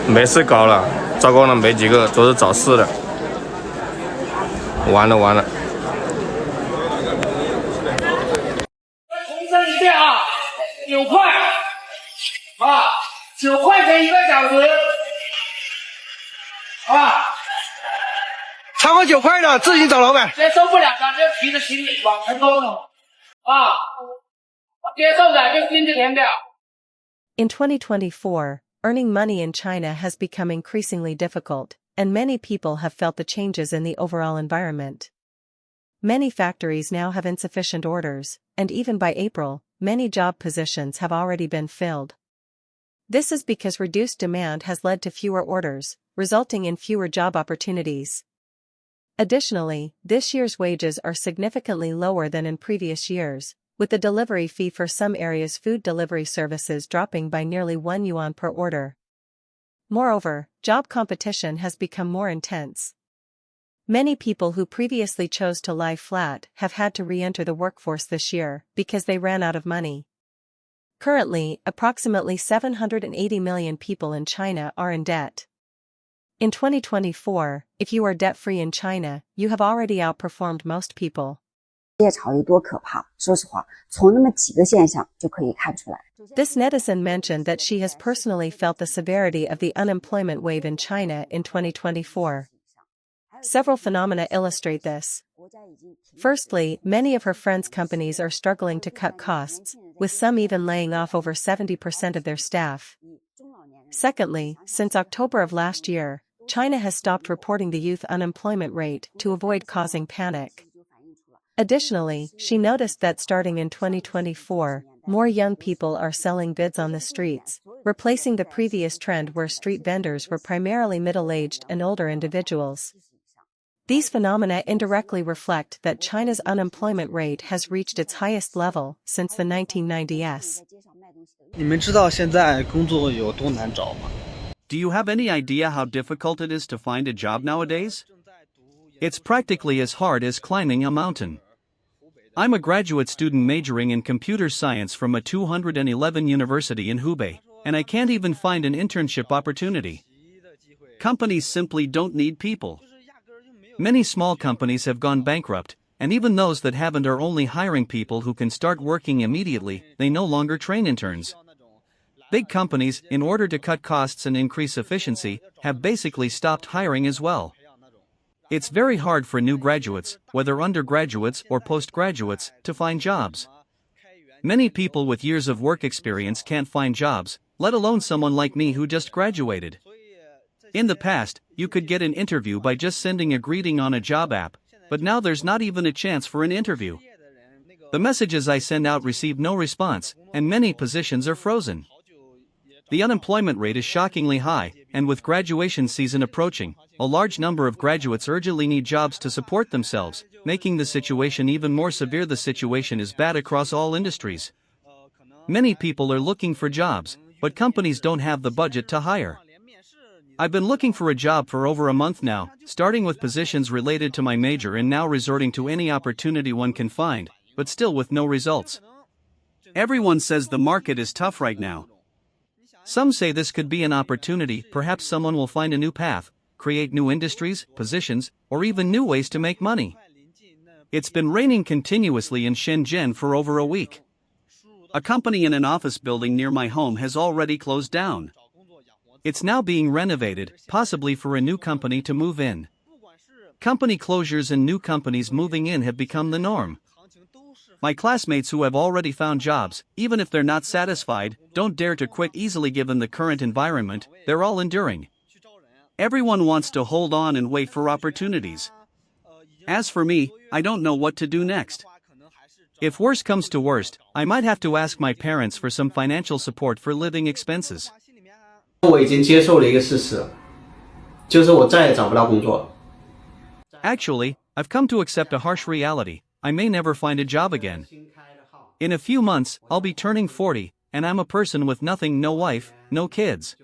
没事搞了，招工的没几个，都是找事的。完了完了。重申一遍啊，9块啊，9块钱1个小时啊。超过9块的自行找老板。接受不了的就提着行李往前走啊，接受的就盯着填表。In 2024, earning money in China has become increasingly difficult, and many people have felt the changes in the overall environment. Many factories now have insufficient orders, and even by April, many job positions have already been filled. This is because reduced demand has led to fewer orders, resulting in fewer job opportunities. Additionally, this year's wages are significantly lower than in previous years, with the delivery fee for some areas' food delivery services dropping by nearly yuan per order. Moreover, job competition has become more intense. Many people who previously chose to lie flat have had to re-enter the workforce this year because they ran out of money. Currently, approximately 780 million people in China are in debt. In 2024, if you are debt-free in China, you have already outperformed most people. 失业潮有多可怕？说实话，从那么几个现象就可以看出来。This netizen mentioned that she has personally felt the severity of the unemployment wave in China in 2024. Several phenomena illustrate this. Firstly, many of her friends' companies are struggling to cut costs, with some even laying off over 70% of their staff. Secondly, since October of last year, China has stopped reporting the youth unemployment rate to avoid causing panic. Additionally, she noticed that starting in 2024, more young people are selling goods on the streets, replacing the previous trend where street vendors were primarily middle-aged and older individuals. These phenomena indirectly reflect that China's unemployment rate has reached its highest level since the 1990s. 你们知道现在工作有多难找吗？ Do you have any idea how difficult it is to find a job nowadays? It's practically as hard as climbing a mountain. I'm a graduate student majoring in computer science from a 211 university in Hubei, and I can't even find an internship opportunity. Companies simply don't need people. Many small companies have gone bankrupt, and even those that haven't are only hiring people who can start working immediately. They no longer train interns. Big companies, in order to cut costs and increase efficiency, have basically stopped hiring as well. It's very hard for new graduates, whether undergraduates or postgraduates, to find jobs. Many people with years of work experience can't find jobs, let alone someone like me who just graduated. In the past, you could get an interview by just sending a greeting on a job app, but now there's not even a chance for an interview. The messages I send out receive no response, and many positions are frozen. The unemployment rate is shockingly high, and with graduation season approaching, a large number of graduates urgently need jobs to support themselves, making the situation even more severe. The situation is bad across all industries. Many people are looking for jobs, but companies don't have the budget to hire. I've been looking for a job for over a month now, starting with positions related to my major and now resorting to any opportunity one can find, but still with no results. Everyone says the market is tough right now. Some say this could be an opportunity, perhaps someone will find a new path, create new industries, positions, or even new ways to make money. It's been raining continuously in Shenzhen for over a week. A company in an office building near my home has already closed down. It's now being renovated, possibly for a new company to move in. Company closures and new companies moving in have become the norm. My classmates who have already found jobs, even if they're not satisfied, don't dare to quit easily given the current environment. They're all enduring. Everyone wants to hold on and wait for opportunities. As for me, I don't know what to do next. If worse comes to worst, I might have to ask my parents for some financial support for living expenses. 我已经接受了一个事实，就是我再也找不到工作了。 Actually, I've come to accept a harsh reality. I may never find a job again. In a few months, I'll be turning 40, and I'm a person with nothing, no wife, no kids.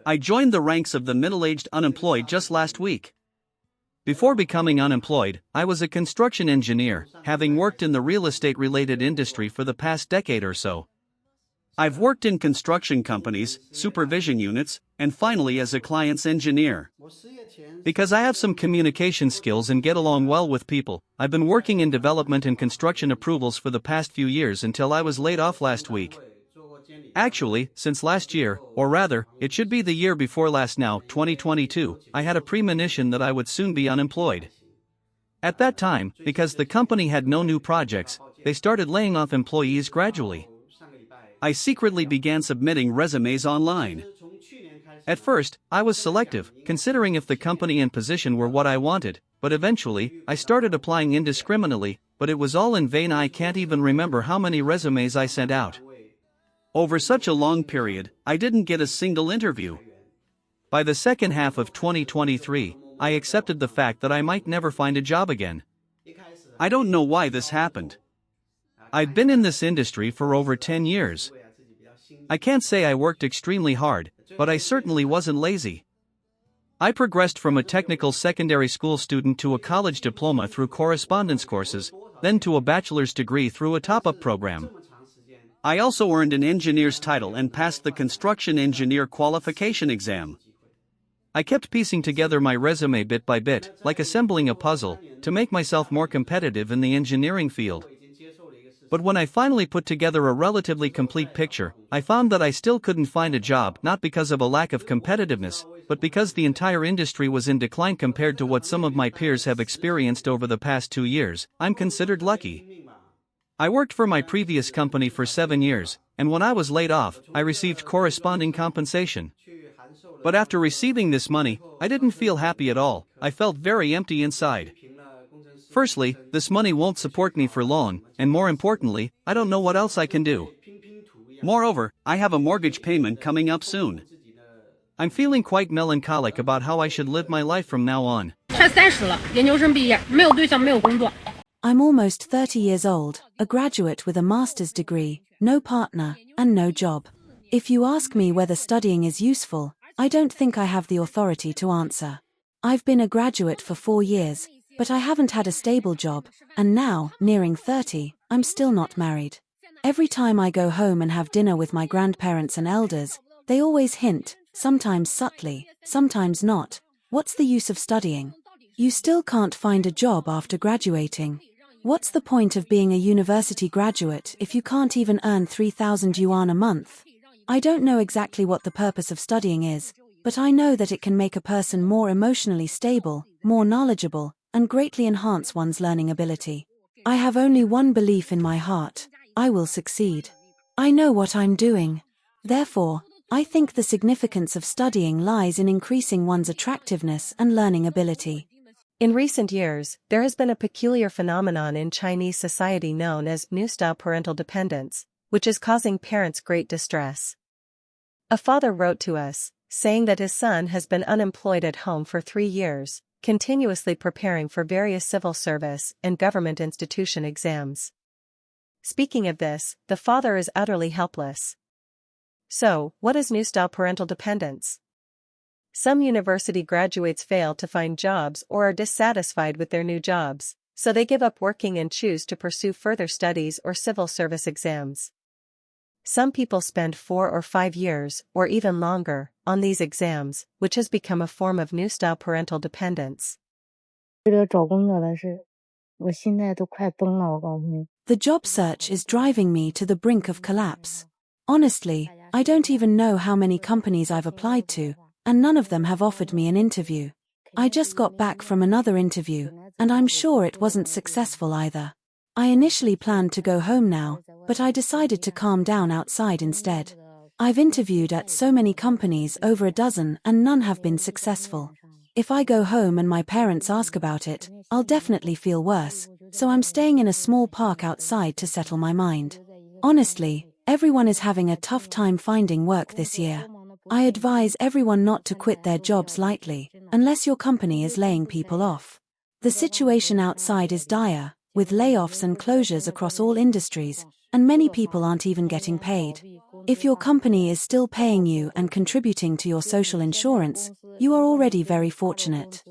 I joined the ranks of the middle-aged unemployed just last week. Before becoming unemployed, I was a construction engineer, having worked in the real estate-related industry for the past decade or so. I've worked in construction companies, supervision units, and finally as a client's engineer. Because I have some communication skills and get along well with people, I've been working in development and construction approvals for the past few years until I was laid off last week. Actually, since last year, or rather, it should be the year before last now, 2022, I had a premonition that I would soon be unemployed. At that time, because the company had no new projects, they started laying off employees gradually. I secretly began submitting resumes online. At first, I was selective, considering if the company and position were what I wanted, but eventually, I started applying indiscriminately, but it was all in vain. I can't even remember how many resumes I sent out. Over such a long period, I didn't get a single interview. By the second half of 2023, I accepted the fact that I might never find a job again. I don't know why this happened. I'd been in this industry for over 10 years. I can't say I worked extremely hard, but I certainly wasn't lazy. I progressed from a technical secondary school student to a college diploma through correspondence courses, then to a bachelor's degree through a top-up program. I also earned an engineer's title and passed the construction engineer qualification exam. I kept piecing together my resume bit by bit, like assembling a puzzle, to make myself more competitive in the engineering field. But when I finally put together a relatively complete picture, I found that I still couldn't find a job, not because of a lack of competitiveness, but because the entire industry was in decline compared to what some of my peers have experienced over the past 2 years. I'm considered lucky. I worked for my previous company for 7 years, and when I was laid off, I received corresponding compensation. But after receiving this money, I didn't feel happy at all. I felt very empty inside. Firstly, this money won't support me for long, and more importantly, I don't know what else I can do. Moreover, I have a mortgage payment coming up soon. I'm feeling quite melancholic about how I should live my life from now on. 快30了，研究生毕业，没有对象，没有工作。 I'm almost 30 years old, a graduate with a master's degree, no partner, and no job. If you ask me whether studying is useful, I don't think I have the authority to answer. I've been a graduate for 4 years, but I haven't had a stable job, and now, nearing 30, I'm still not married. Every time I go home and have dinner with my grandparents and elders, they always hint, sometimes subtly, sometimes not, what's the use of studying? You still can't find a job after graduating. What's the point of being a university graduate if you can't even earn 3,000 yuan a month? I don't know exactly what the purpose of studying is, but I know that it can make a person more emotionally stable, more knowledgeable, and greatly enhance one's learning ability. I have only one belief in my heart: I will succeed. I know what I'm doing. Therefore, I think the significance of studying lies in increasing one's attractiveness and learning ability. In recent years, there has been a peculiar phenomenon in Chinese society known as new-style parental dependence, which is causing parents great distress. A father wrote to us, saying that his son has been unemployed at home for 3 years, continuously preparing for various civil service and government institution exams. Speaking of this, the father is utterly helpless. So, what is new-style parental dependence? Some university graduates fail to find jobs or are dissatisfied with their new jobs, so they give up working and choose to pursue further studies or civil service exams. Some people spend 4 or 5 years, or even longer, on these exams, which has become a form of new-style parental dependence. The job search is driving me to the brink of collapse. Honestly, I don't even know how many companies I've applied to, and none of them have offered me an interview. I just got back from another interview, and I'm sure it wasn't successful either. I initially planned to go home now, but I decided to calm down outside instead. I've interviewed at so many companies, over a dozen, and none have been successful. If I go home and my parents ask about it, I'll definitely feel worse, so I'm staying in a small park outside to settle my mind. Honestly, everyone is having a tough time finding work this year. I advise everyone not to quit their jobs lightly, unless your company is laying people off. The situation outside is dire, with layoffs and closures across all industries, and many people aren't even getting paid. If your company is still paying you and contributing to your social insurance, you are already very fortunate.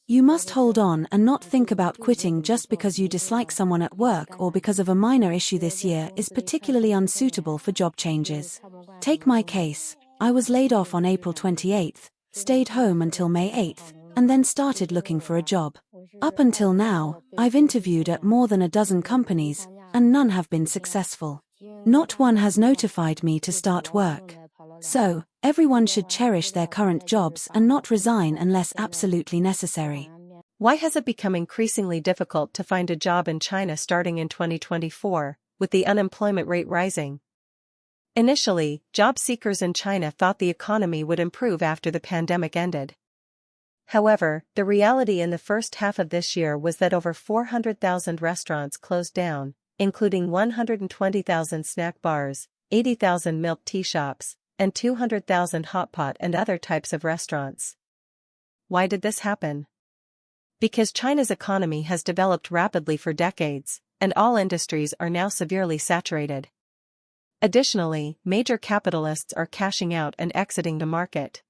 You must hold on and not think about quitting just because you dislike someone at work or because of a minor issue this year is particularly unsuitable for job changes. Take my case. I was laid off on April 28th, stayed home until May 8th, and then started looking for a job. Up until now, I've interviewed at more than a dozen companies, and none have been successful. Not one has notified me to start work. So, everyone should cherish their current jobs and not resign unless absolutely necessary. Why has it become increasingly difficult to find a job in China starting in 2024, with the unemployment rate rising? Initially, job seekers in China thought the economy would improve after the pandemic ended. However, the reality in the first half of this year was that over 400,000 restaurants closed down, including 120,000 snack bars, 80,000 milk tea shops, and 200,000 hot pot and other types of restaurants. Why did this happen? Because China's economy has developed rapidly for decades, and all industries are now severely saturated. Additionally, major capitalists are cashing out and exiting the market.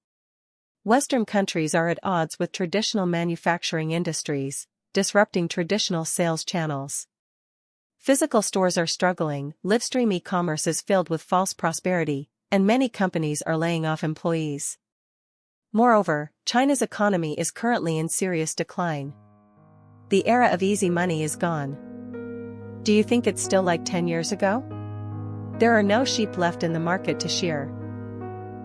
Western countries are at odds with traditional manufacturing industries, disrupting traditional sales channels. Physical stores are struggling, livestream e-commerce is filled with false prosperity, and many companies are laying off employees. Moreover, China's economy is currently in serious decline. The era of easy money is gone. Do you think it's still like 10 years ago? There are no sheep left in the market to shear.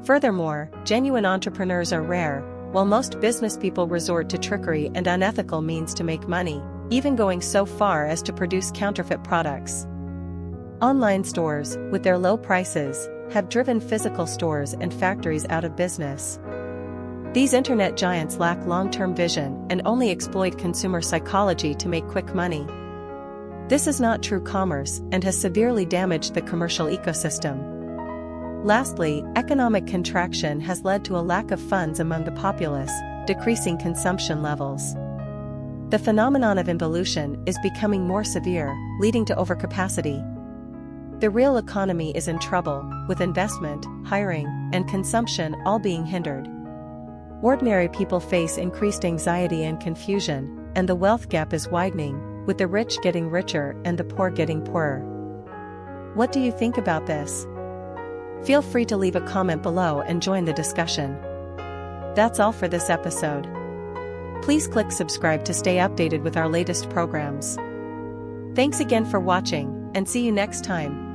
Furthermore, genuine entrepreneurs are rare, while most business people resort to trickery and unethical means to make money, even going so far as to produce counterfeit products. Online stores, with their low prices, have driven physical stores and factories out of business. These internet giants lack long-term vision and only exploit consumer psychology to make quick money. This is not true commerce and has severely damaged the commercial ecosystem. Lastly, economic contraction has led to a lack of funds among the populace, decreasing consumption levels. The phenomenon of involution is becoming more severe, leading to overcapacity. The real economy is in trouble, with investment, hiring, and consumption all being hindered. Ordinary people face increased anxiety and confusion, and the wealth gap is widening, with the rich getting richer and the poor getting poorer. What do you think about this? Feel free to leave a comment below and join the discussion. That's all for this episode. Please click subscribe to stay updated with our latest programs. Thanks again for watching, and see you next time.